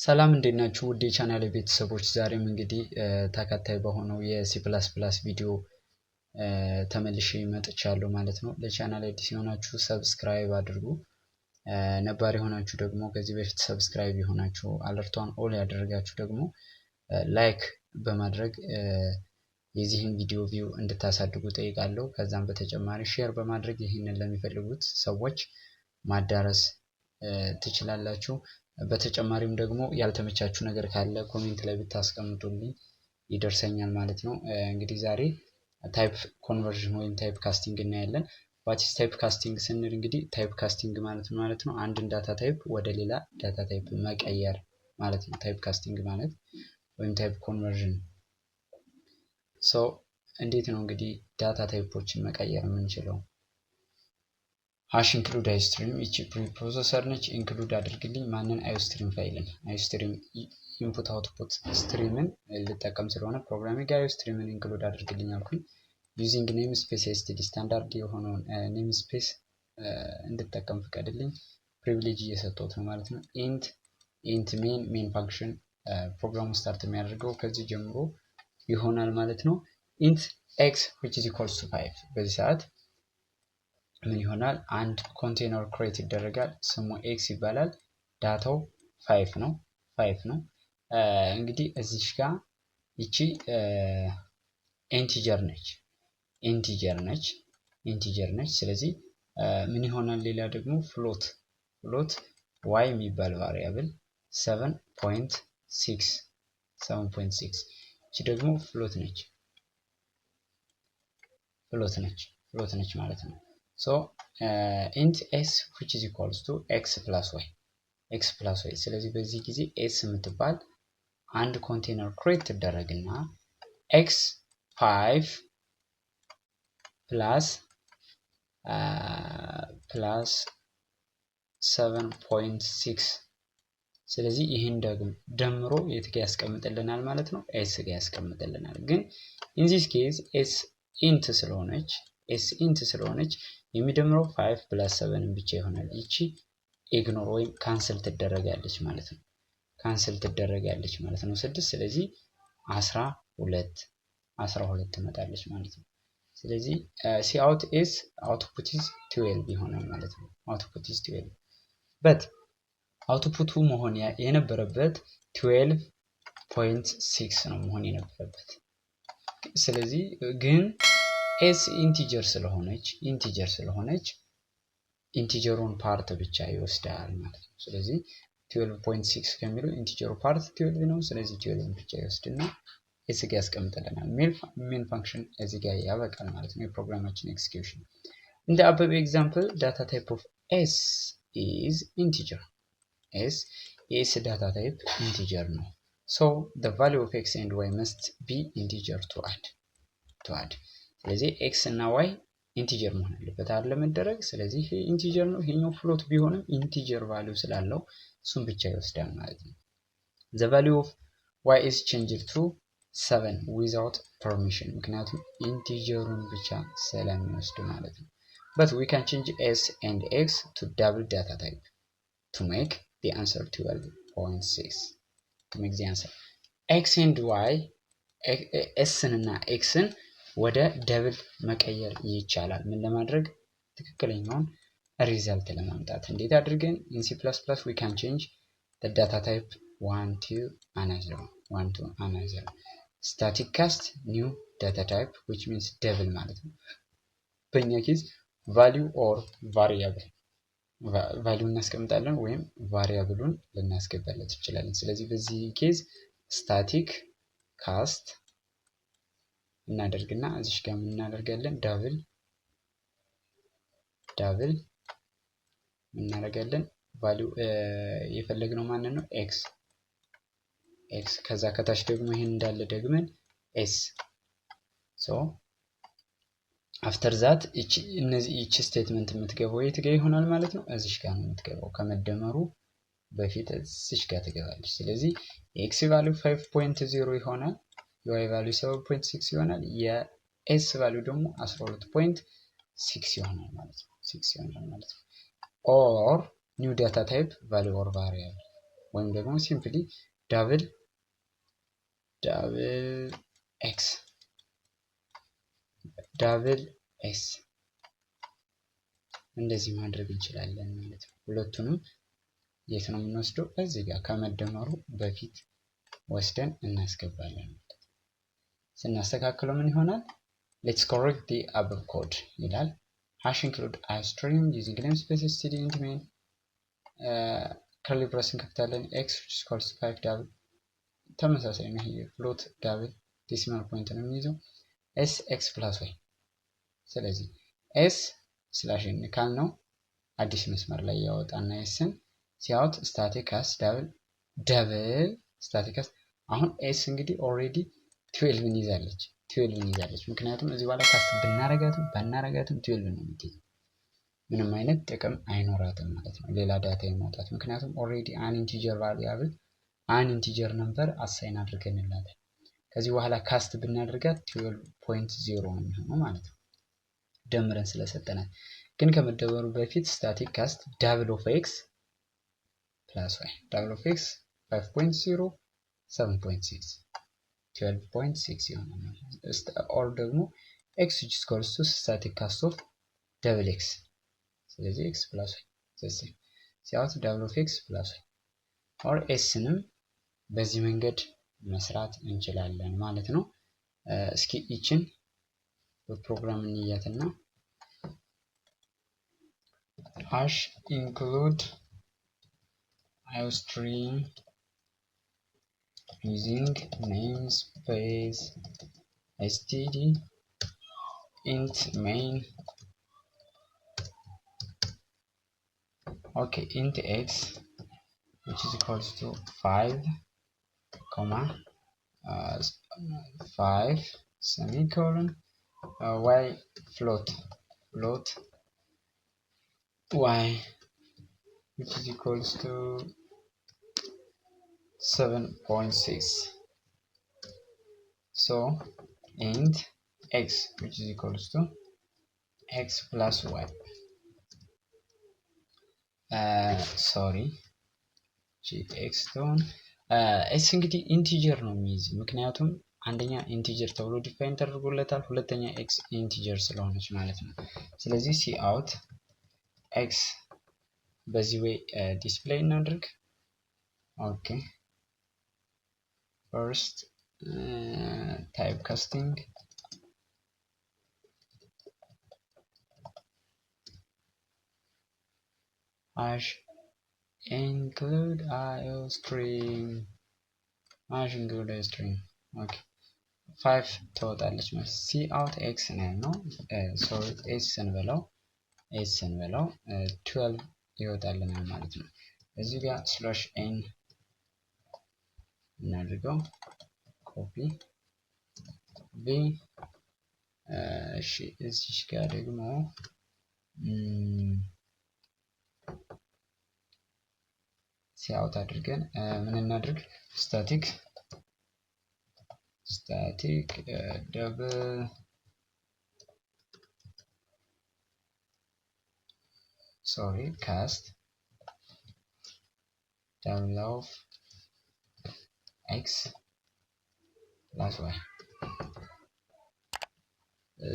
ሰላም እንዴት ናችሁ? ውድ የቻናሌ ቤተሰቦች ዛሬም እንግዲህ ተከታይ በሆነው የሲ++ ቪዲዮ ተመልሼ መጥቻለሁ ማለት ነው። ለቻናሌ አዲስ የሆናችሁ ሰብስክራይብ አድርጉ። ነባር የሆናችሁ ደግሞ ከዚህ በፊት ሰብስክራይብ የሆናችሁ አለርቷን ኦል ያደረጋችሁ ደግሞ ላይክ በማድረግ የዚህን ቪዲዮ ቪው እንድታሳድጉ ጠይቃለሁ። ከዛም በተጨማሪ ሼር በማድረግ ይህንን ለሚፈልጉት ሰዎች ማዳረስ ትችላላችሁ። በተጨማሪም ደግሞ ያልተመቻችሁ ነገር ካለ ኮሜንት ላይ ብታስቀምጡልኝ ይደርሰኛል ማለት ነው። እንግዲህ ዛሬ ታይፕ ኮንቨርዥን ወይም ታይፕ ካስቲንግ እናያለን። ዋትስ ታይፕ ካስቲንግ ስንል እንግዲህ ታይፕ ካስቲንግ ማለት ነው አንድን ዳታ ታይፕ ወደ ሌላ ዳታ ታይፕ መቀየር ማለት ነው። ታይፕ ካስቲንግ ማለት ወይም ታይፕ ኮንቨርዥን። እንዴት ነው እንግዲህ ዳታ ታይፖችን መቀየር የምንችለው? ሃሽ ኢንክሉድ አይስትሪም እቺ ፕሪፕሮሰሰር ነች። ኢንክሉድ አድርግልኝ ማንን? አይስትሪም ፋይልን። አይስትሪም ኢንፑት አውትፑት ስትሪምን ልጠቀም ስለሆነ ፕሮግራሚንግ አይስትሪምን ኢንክሉድ አድርግልኝ አልኩኝ። ዩዚንግ ኔም ስፔስ ኤስቲዲ ስታንዳርድ የሆነውን ኔም ስፔስ እንድጠቀም ፍቀድልኝ። ፕሪቪሌጅ እየሰጠሁት ነው ማለት ነው። ኢንት ሜን ፋንክሽን ፕሮግራሙ ስታርት የሚያደርገው ከዚህ ጀምሮ ይሆናል ማለት ነው። ኢንት ኤክስ which is equals to 5 በዚህ ሰዓት ምን ይሆናል? አንድ ኮንቴነር ክሬት ይደረጋል። ስሙ ኤክስ ይባላል። ዳታው 5 ነው። እንግዲህ እዚች ጋር ይቺ ኢንቲጀር ነች። ስለዚህ ምን ይሆናል? ሌላ ደግሞ ፍሎት ዋይ የሚባል ቫሪያብል 7.6 ይቺ ደግሞ ፍሎት ነች ማለት ነው። int s which is equals to x plus y ስለዚህ በዚህ ጊዜ s የምትባል አንድ ኮንቴነር ክሬት ትደረግና x 5 plus 7.6 ስለዚህ ይህን ደግሞ ደምሮ የት ጋር ያስቀምጥልናል ማለት ነው? s ጋር ያስቀምጥልናል። ግን in this case s int ስለሆነች የሚደምረው 5 + 7 ብቻ ይሆናል። ይቺ ኢግኖር ወይም ካንስል ትደረጋለች ማለት ነው። 6 ስለዚህ 12 ትመጣለች ማለት ነው። ስለዚህ ሲአውት ኢዝ አውትፑት ኢዝ 12 ይሆናል ማለት ነው። አውትፑት ኢዝ 12 በት አውትፑቱ መሆን የነበረበት 12.6 ነው መሆን የነበረበት። ስለዚህ ግን ኤስ ኢንቲጀር ስለሆነች ኢንቲጀሩን ፓርት ብቻ ይወስዳል ማለት ነው። ስለዚህ 12.6 ከሚለው ኢንቲጀሩ ፓርት 12 ነው። ስለዚህ 12 ብቻ ይወስድና ኤስ ጋር ያስቀምጥልናል። ሜን ፋንክሽን እዚህ ጋር ያበቃል ማለት ነው የፕሮግራማችን ኤክስኪዩሽን። እንደ አበበ ኤግዛምፕል ዳታ ታይፕ ኦፍ ኤስ ኢዝ ኢንቲጀር። የኤስ ዳታ ታይፕ ኢንቲጀር ነው። ሶ the value of x and y must be integer to add ስለዚህ ኤክስ እና ዋይ ኢንቲጀር መሆን አለበት አይደል ለመደረግ። ስለዚህ ይሄ ኢንቲጀር ነው፣ ይሄኛው ፍሎት ቢሆንም ኢንቲጀር ቫልዩ ስላለው እሱን ብቻ ይወስዳል ማለት ነው። the value of y is changed to 7 without permission ምክንያቱም ኢንቲጀሩን ብቻ ስለሚወስድ ማለት ነው። but we can change s and x to double data type to make the answer 12.6 to make the answer x and y s እና x ን ወደ ደብል መቀየር ይቻላል። ምን ለማድረግ? ትክክለኛውን ሪዛልት ለማምጣት። እንዴት አድርገን? in C++ we can change the data type one to another static cast new data type which means double ማለት ነው። በእኛ ኬዝ value or variable value እናስቀምጣለን ወይም ቫሪያብሉን ልናስገባለት እንችላለን። ስለዚህ በዚህ ኬዝ static cast እናደርግና እዚህ ጋር ምን እናደርጋለን? ዳብል እናደርጋለን። ቫልዩ የፈለግነው ማንን ነው? ኤክስ ከዛ ከታች ደግሞ ይሄን እንዳለ ደግመን ኤስ አፍተር ዛት ይቺ ስቴትመንት የምትገባው የት ጋር ይሆናል ማለት ነው? እዚህ ጋር ነው የምትገባው። ከመደመሩ በፊት እዚህ ጋር ትገባለች። ስለዚህ የኤክስ ቫልዩ 5.0 ይሆናል። የዋይ ቫልዩ 7.6 ይሆናል። የኤስ ቫልዩ ደግሞ 12.6 ይሆናል ማለት ነው። ኦር ኒው ዳታ ታይፕ ቫልዩ ኦር ቫሪያብል ወይም ደግሞ ሲምፕሊ ዳብል ኤክስ ዳብል ኤስ እንደዚህ ማድረግ እንችላለን ማለት ነው። ሁለቱንም የት ነው የምንወስደው? እዚህ ጋር ከመደመሩ በፊት ወስደን እናስገባለን ማለት ነው። ስናስተካክለው ምን ይሆናል? ሌትስ ኮሬክት ዲ አበብ ኮድ ይላል። ሃሽ ኢንክሉድ አይስትሪም ዩዚንግ ኔም ስፔስ std int main ከርሊ ብሬስ እንከፍታለን። ኤክስ ስኮልስ 5 ዳብል ተመሳሳይ ነው። ይሄ ፍሎት ዳብል ዴሲማል ፖይንት ነው የሚይዘው። ኤስ ኤክስ ፕላስ ዋይ። ስለዚህ ኤስ ስላሽ ኤን ካልነው አዲስ መስመር ላይ ያወጣና ኤስን ሲያወጥ ስታቲክ አስ ዳብል ስታቲክ አስ። አሁን ኤስ እንግዲህ ኦልሬዲ 12ን ይዛለች ምክንያቱም እዚህ በኋላ ካስት ብናረጋትም ባናረጋትም 12 ነው የምትይዘው። ምንም አይነት ጥቅም አይኖራትም ማለት ነው ሌላ ዳታ የማውጣት። ምክንያቱም ኦልሬዲ አን ኢንቲጀር ቫሪያብል አን ኢንቲጀር ነምበር አሳይን አድርገንላታል። ከዚህ በኋላ ካስት ብናደርጋት 12.0 ነው የሚሆነው ማለት ነው ደምረን ስለሰጠናል። ግን ከመደመሩ በፊት ስታቲክ ካስት ዳብል ኦፍ ኤክስ ፕላስ ዋይ ዳብል ኦፍ ኤክስ 5.0 7.6 12.6 ይሆናል። ኦር ደግሞ ኤክስ which is equals to static cast of double x። ስለዚህ ኤክስ ፕላስ ዋይ ስለዚህ ሲያወጥ ዳብል ኦፍ ኤክስ ፕላስ ዋይ ኦር ኤስንም በዚህ መንገድ መስራት እንችላለን ማለት ነው። እስኪ ይችን በፕሮግራም እንያትና ሃሽ ኢንክሉድ iostream using namespace std int main int x which is equals to 5 5 semicolon y float y which is equals to 7.6. so int x which is equals to x plus y x ተሆን ኤስ እንግዲህ ኢንቲጀር ነው የሚይዝ ምክንያቱም አንደኛ ኢንቲጀር ተብሎ ዲፋይን ተደርጎለታል፣ ሁለተኛ ኤክስ ኢንቲጀር ስለሆነች ማለት ነው። ስለዚህ ሲ አውት ኤክስ በዚህ ወይ ዲስፕሌይ እናድርግ። ኦኬ ፈርስት ታይፕ ካስቲንግ hash include iostream ኦኬ 5 ተወጣለች ማለት ሲ አውት ኤክስ ነው ሶሪ ኤስ እንበለው 12 ይወጣልናል ማለት ነው። እዚህ ጋር ስላሽ ኤን እናድርገው ኮፒ ቢ እሺ እዚህ ጋር ደግሞ ሲያውት አድርገን ምን እናድርግ ስታቲክ double cast double of x plus y።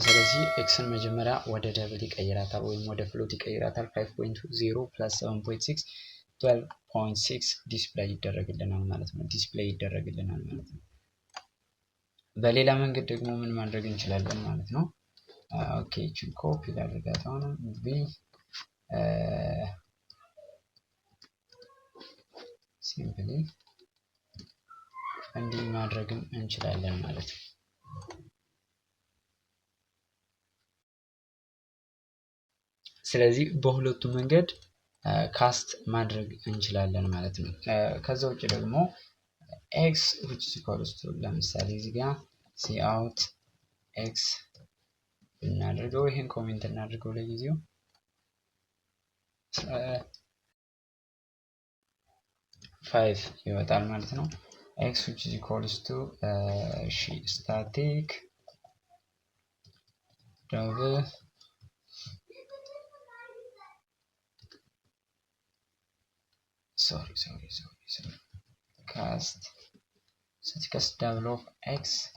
ስለዚህ ኤክስን መጀመሪያ ወደ ደብል ይቀይራታል ወይም ወደ ፍሎት ይቀይራታል። 5.0 plus 7.6 12.6 ዲስፕሌይ ይደረግልናል ማለት ነው። በሌላ መንገድ ደግሞ ምን ማድረግ እንችላለን ማለት ነው። ኦኬ እቺን ኮፒ ላድርጋት። አሁን ቢ ሲምፕሊ እንዲህ ማድረግም እንችላለን ማለት ነው። ስለዚህ በሁለቱ መንገድ ካስት ማድረግ እንችላለን ማለት ነው። ከዛ ውጭ ደግሞ ኤክስ which is equals to ለምሳሌ እዚህ ጋር ሲ አውት ኤክስ እናድርገው። ይሄን ኮሜንት እናድርገው ለጊዜው 5 ይወጣል ማለት ነው። ኤክስ which is equals to static double sorry staticast double of x.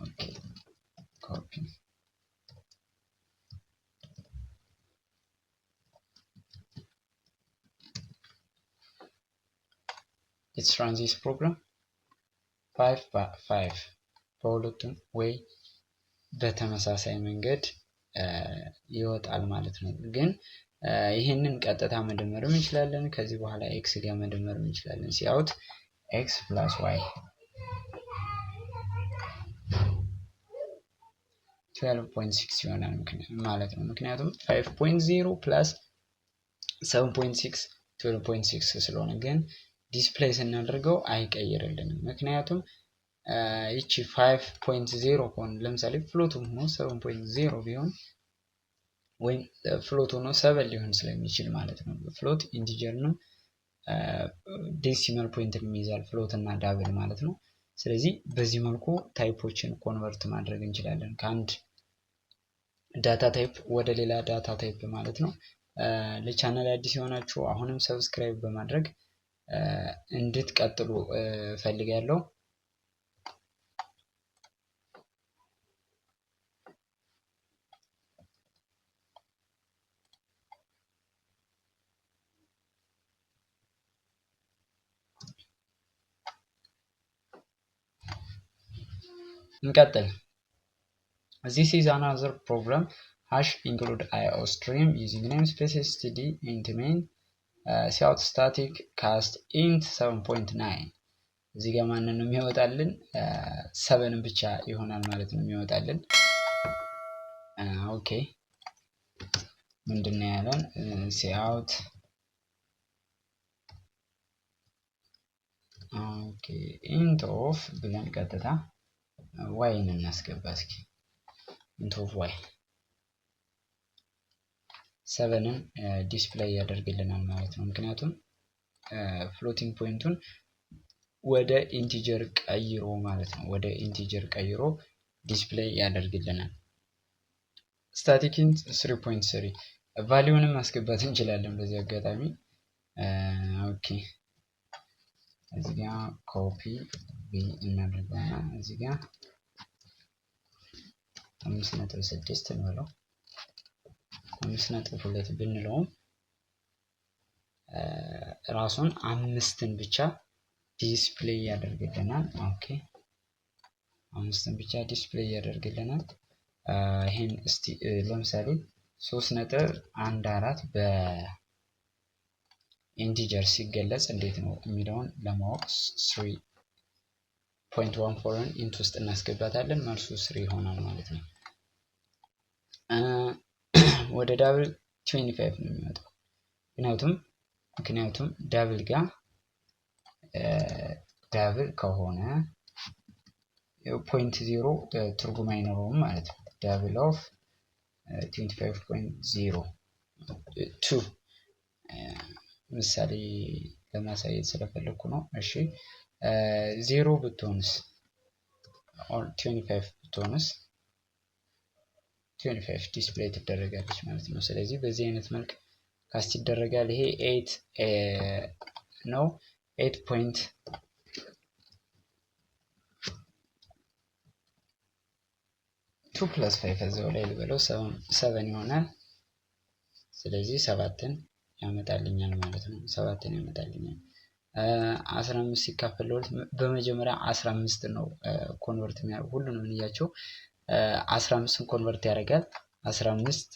Okay, copy. Let's run this program. 5 በሁለቱም ወይ በተመሳሳይ መንገድ ይወጣል ማለት ነው። ግን ይህንን ቀጥታ መደመርም እንችላለን። ከዚህ በኋላ ኤክስ ጋር መደመርም እንችላለን። ሲአውት ኤክስ ፕላስ ዋይ 12.6 ይሆናል ማለት ነው። ምክንያቱም 5.0 ፕላስ 7.6 12.6 ስለሆነ፣ ግን ዲስፕሌይ ስናደርገው አይቀይርልንም። ምክንያቱም ይቺ 5.0 ከሆነ ለምሳሌ ፍሎት ሆኖ 7.0 ቢሆን ወይም ፍሎት ሆኖ 7 ሊሆን ስለሚችል ማለት ነው። ፍሎት ኢንቲጀር ነው፣ ዴሲማል ፖይንትን የሚይዛል ፍሎት እና ዳብል ማለት ነው። ስለዚህ በዚህ መልኩ ታይፖችን ኮንቨርት ማድረግ እንችላለን ከአንድ ዳታ ታይፕ ወደ ሌላ ዳታ ታይፕ ማለት ነው። ለቻናል አዲስ የሆናችሁ አሁንም ሰብስክራይብ በማድረግ እንድትቀጥሉ ፈልጋለሁ። እንቀጥል። This is another problem. Hash include IO stream using namespace std int main cout static cast int 7.9 እዚህ ጋር ማንን ነው የሚወጣልን? 7ን ብቻ ይሆናል ማለት ነው የሚወጣልን። ኦኬ ምንድነው ያለን? cout ኦኬ int of ብለን ቀጥታ ዋይን እናስገባ እስኪ int of y 7ን ዲስፕሌይ ያደርግልናል ማለት ነው። ምክንያቱም ፍሎቲንግ ፖይንቱን ወደ ኢንቲጀር ቀይሮ ማለት ነው። ወደ ኢንቲጀር ቀይሮ ዲስፕሌይ ያደርግልናል። ስታቲክ ኢንት 3.3 ቫልዩንም ማስገባት እንችላለን በዚህ አጋጣሚ። ኦኬ እዚህ ጋር ኮፒ ቢ እናደርገውና እዚህ ጋር 5.6 እንበለው 5.2 ብንለውም ራሱን 5ን ብቻ ዲስፕሌይ ያደርግልናል። ኦኬ 5ን ብቻ ዲስፕሌይ ያደርግልናል። ይሄን እስቲ ለምሳሌ 3.14 በኢንቲጀር ሲገለጽ እንዴት ነው የሚለውን ለማወቅ 3.14ን ኢንት ውስጥ እናስገባታለን። መልሱ 3 ይሆናል ማለት ነው። ወደ ዳብል 25 ነው የሚመጣው። ምክንያቱም ዳብል ጋር ዳብል ከሆነ 0.0 ትርጉም አይኖረውም ማለት ነው። ዳብል ኦፍ 25.02 ምሳሌ ለማሳየት ስለፈለኩ ነው። እሺ 0 ብትሆንስ 25 ብትሆንስ 25 ዲስፕሌይ ትደረጋለች ማለት ነው። ስለዚህ በዚህ አይነት መልክ ካስት ይደረጋል። ይሄ 8 ነው። 8.2 + 5 እዛው ላይ ልበለው 7 ይሆናል። ስለዚህ 7ን ያመጣልኛል ማለት ነው። 7ን ያመጣልኛል። 15 ሲካፈል ለሁለት በመጀመሪያ 15 ነው ኮንቨርት የሚያደርግ ሁሉንም እንያቸው 15ን ኮንቨርት ያደርጋል። 15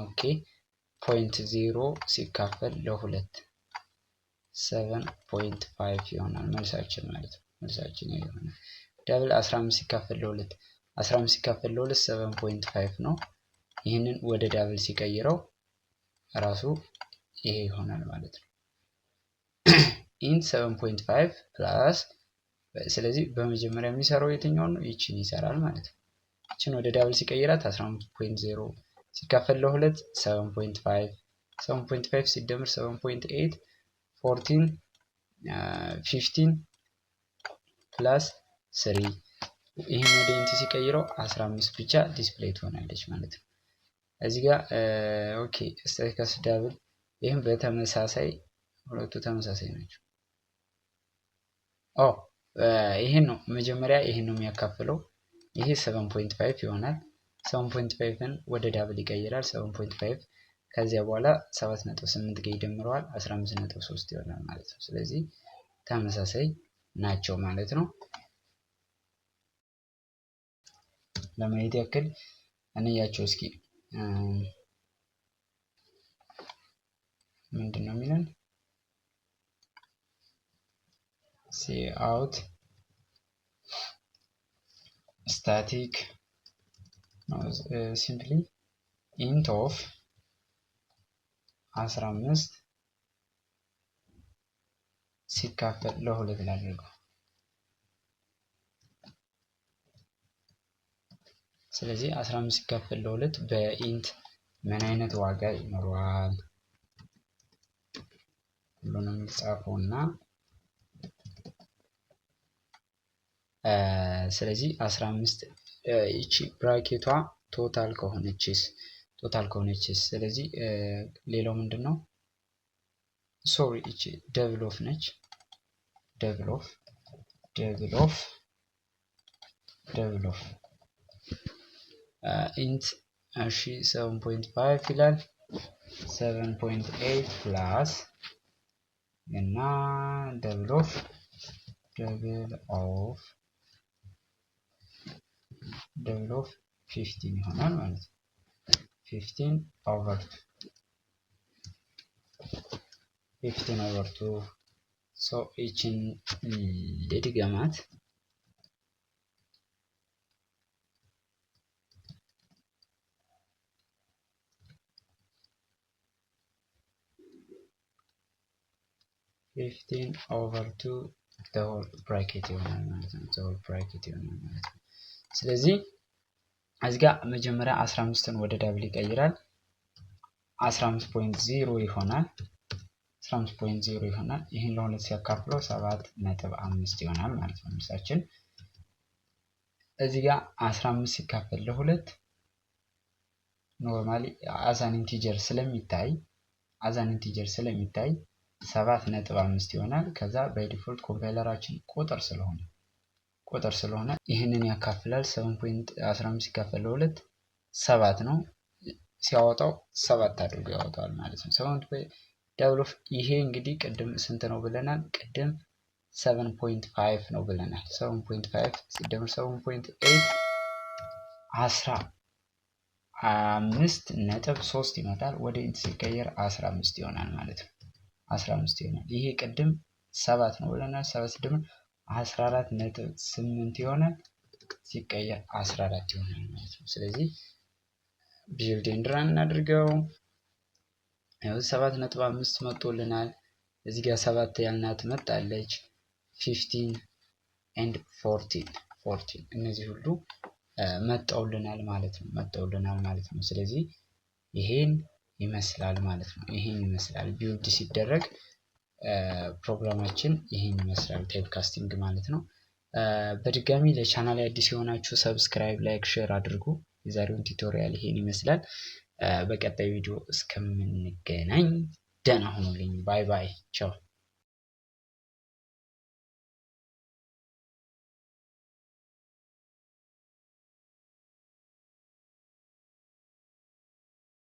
ኦኬ 0.0 ሲካፈል ለሁለት 7.5 ይሆናል መልሳችን ማለት ነው። መልሳችን ይሆናል። ዳብል 15 ሲካፈል ለሁለት 15 ሲካፈል ለሁለት 7.5 ነው። ይህንን ወደ ዳብል ሲቀይረው ራሱ ይሄ ይሆናል ማለት ነው። ኢንት 7.5 ፕላስ ስለዚህ በመጀመሪያ የሚሰራው የትኛውን ነው? ይችን ይሰራል ማለት ነው። ይችን ወደ ዳብል ሲቀይራት 15.0 ሲካፈል ለሁለት 7.5 7.5 ሲደምር 7.8 14 15 ፕላስ 3 ይህን ወደ ኢንት ሲቀይረው 15 ብቻ ዲስፕሌይ ትሆናለች ማለት ነው። እዚህ ጋር ኦኬ ስታቲካስ ዳብል ይህም በተመሳሳይ ሁለቱ ተመሳሳይ ናቸው። ይሄን ነው መጀመሪያ ይሄን ነው የሚያካፍለው። ይሄ 7.5 ይሆናል። 7.5ን ወደ ዳብል ይቀይራል። 7.5 ከዚያ በኋላ 7.8 ጋር ይደምረዋል 15.3 ይሆናል ማለት ነው። ስለዚህ ተመሳሳይ ናቸው ማለት ነው። ለማየት ያክል እንያቸው እስኪ ምንድን ነው የሚለን? cout static simply int of 15 ሲካፈል ለሁለት ላድርገው። ስለዚህ 15 ሲካፈል ለሁለት በኢንት ምን አይነት ዋጋ ይኖረዋል? ሁሉንም ጻፈውና ስለዚህ 15 እቺ ብራኬቷ ቶታል ከሆነችስ ስለዚህ ሌላው ምንድነው? ሶሪ እቺ ደብል ኦፍ ነች። ደብል ኦፍ ኢንት እሺ 7.5 ይላል 7.8 ፕላስ እና ደብል ኦፍ 15 ይሆናል ማለት ነው። 15 ኦቨር 2 ሶ ይችን ልድገማት። ኦቨር 2 the whole bracket ይሆናል ማለት ነው። ስለዚህ እዚህ ጋር መጀመሪያ 15ን ወደ ዳብል ይቀይራል 15.0 ይሆናል። ይህን ለሁለት ሲያካፍለው 7.5 ይሆናል ማለት ነው። ምሳችን እዚህ ጋር 15 ሲካፈል ለሁለት ኖርማሊ አዛን ኢንቲጀር ስለሚታይ 7.5 ይሆናል። ከዛ ባይ ዲፎልት ኮምፓይለራችን ቁጥር ስለሆነ ይህንን ያካፍላል። 7.15 ሲካፈል ለሁለት 7 ነው። ሲያወጣው 7 አድርጎ ያወጣዋል ማለት ነው። 7 ደብል ኦፍ ይሄ እንግዲህ ቅድም ስንት ነው ብለናል? ቅድም 7.5 ነው ብለናል። 7.5 ሲደምር 7.8 15.3 ይመጣል። ወደ ኢንት ሲቀየር 15 ይሆናል ማለት ነው። 15 ይሆናል። ይሄ ቅድም 7 ነው ብለናል። 7 ሲደምር 14.8 ይሆናል። ሲቀየር 14 ይሆናል ማለት ነው። ስለዚህ ቢልድ ኤንድ ራን እናድርገው። ያው 7.5 መጥቶልናል። እዚህ ጋር 7 ያልናት መጣለች። 15 and 14 እነዚህ ሁሉ መጣውልናል ማለት ነው። ስለዚህ ይሄን ይመስላል ማለት ነው። ቢልድ ሲደረግ ፕሮግራማችን ይሄን ይመስላል። ታይፕ ካስቲንግ ማለት ነው። በድጋሚ ለቻናል አዲስ የሆናችሁ ሰብስክራይብ፣ ላይክ፣ ሼር አድርጉ። የዛሬውን ቱቶሪያል ይሄን ይመስላል። በቀጣይ ቪዲዮ እስከምንገናኝ ደህና ሁኑልኝ። ባይ ባይ ቻው።